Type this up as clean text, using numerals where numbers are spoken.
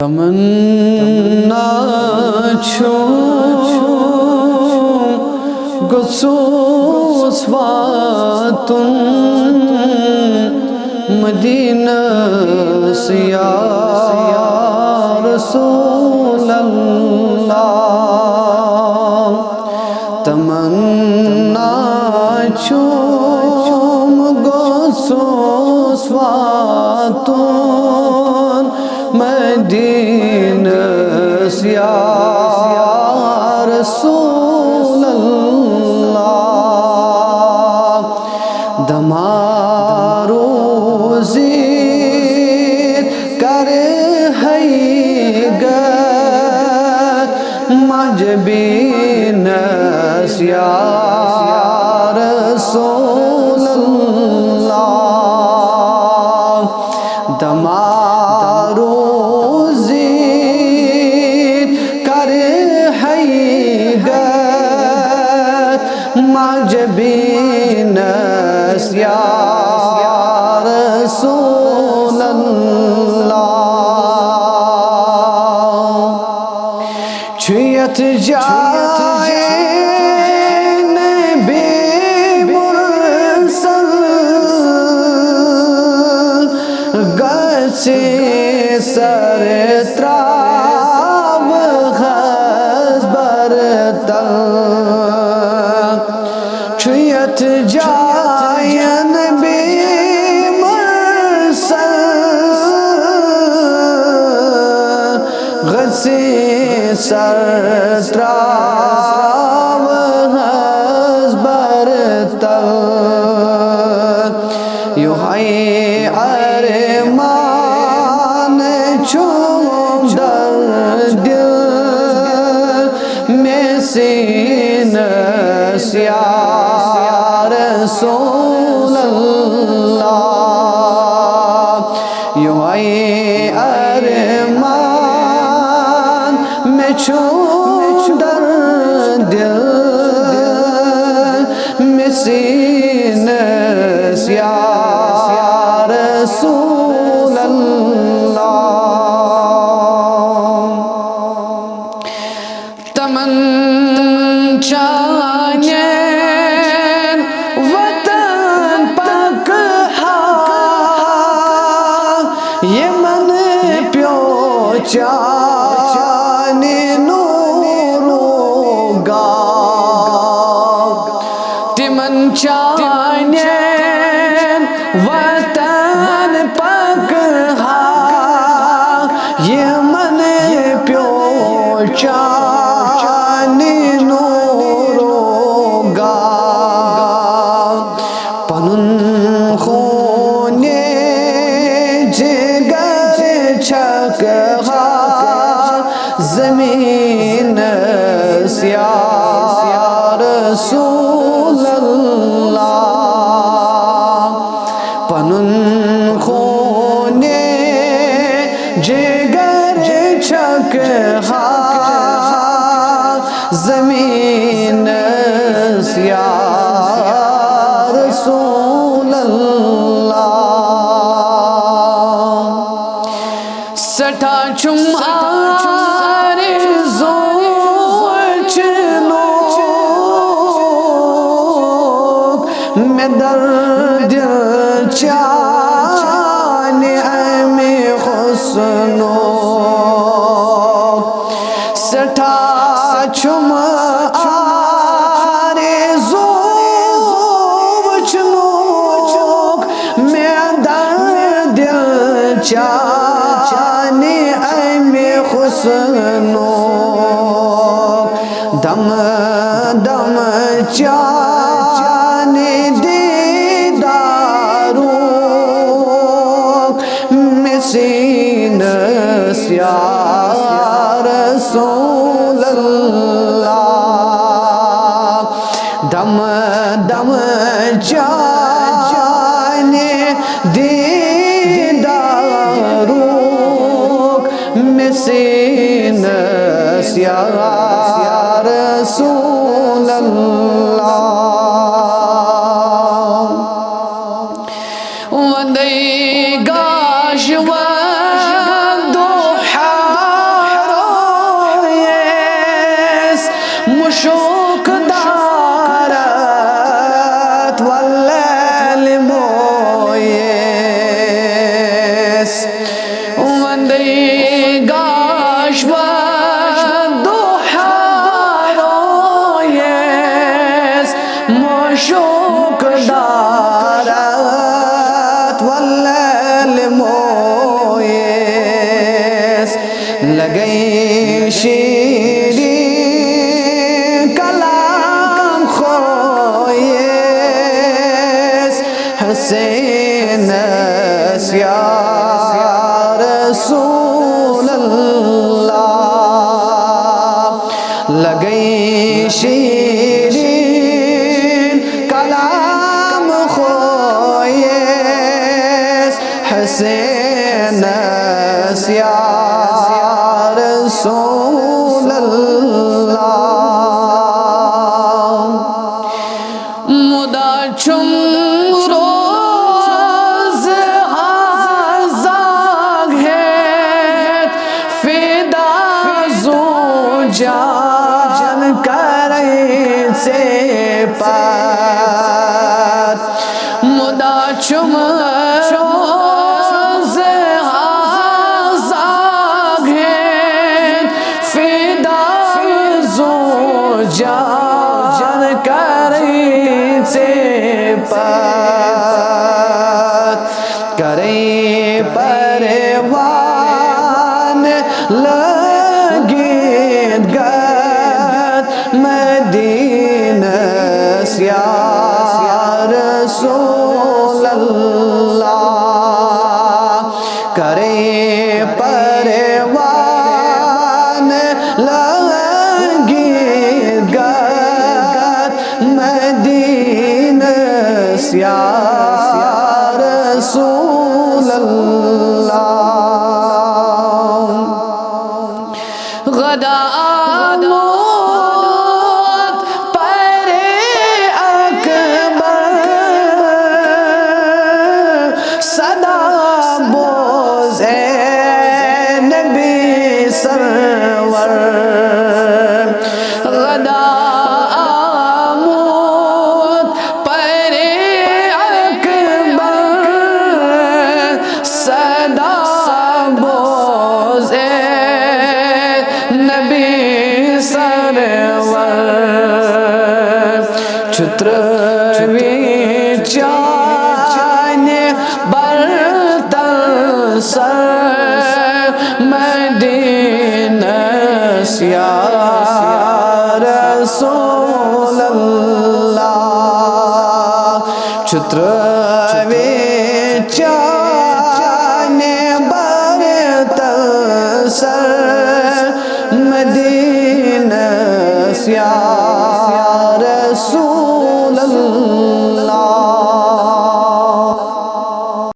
तमन्ना छो गसोस वातुन मदीना से या रसूल अल्लाह। तमन्ना छो गसोस वातुन मदीना से या रसूल अल्लाह। दमारो ज़िद कर हैगत मजबीना से या रसूल अल्लाह। दमारो मजबीना से या रसूल अल्लाह। छुयत जाए नबी मुरसल गसे सर त्राव हज़बर तल। छुयत जाए नबी मुरसल गसे सर त्राव हज़बर तल। यूं है अरमान चूम दर दिल में सीना से या रसूल अल्लाह। यूं है अरमान में चूम दर दिल में सीना से या रसूल अल्लाह। तमन्ना वतन पक ये मन प्यो चाने नूरोगा। तिमन चाने वतन पक ये मन प्यो चाने नूरोगा। पनुन खूने जिगर छक ज़मीन से या रसूल अल्लाह। पनुन खूने जिगर छक ज़मीन से या रसूल अल्लाह। सटा चुम आरज़ू लोग में दर्द चाने में हुस्नो। सटा चुम आरज़ू लोग में दर्द चाने में हुस्नो। दम दम चाने दीदारो में सीना से या रसूल अल्लाह। दम दम चाने दीदारो में सीना से या रसूल अल्लाह। वंदे गाश वंदो हा लगे शीरी कलाम खोए हुसैन या रसूल अल्लाह लगे शीरी कलाम खोए हुसैन या रसूल अल्लाह मुदा चुम रोज आज़ाद है फिदा जो जान करे से पार मुदा चुम जान करे से पार करे परवान लगे गत मदीना या रसूल अल्लाह करे परवान मदीना या रसूल अल्लाह गदा मौत पर अकबर सदा बोझे नबी सरवर गदा छुत्र विचाने बरतल सर मदीना या रसूल अल्लाह छुत्र विचाने बरतल सर मदीना या रसूल अल्लाह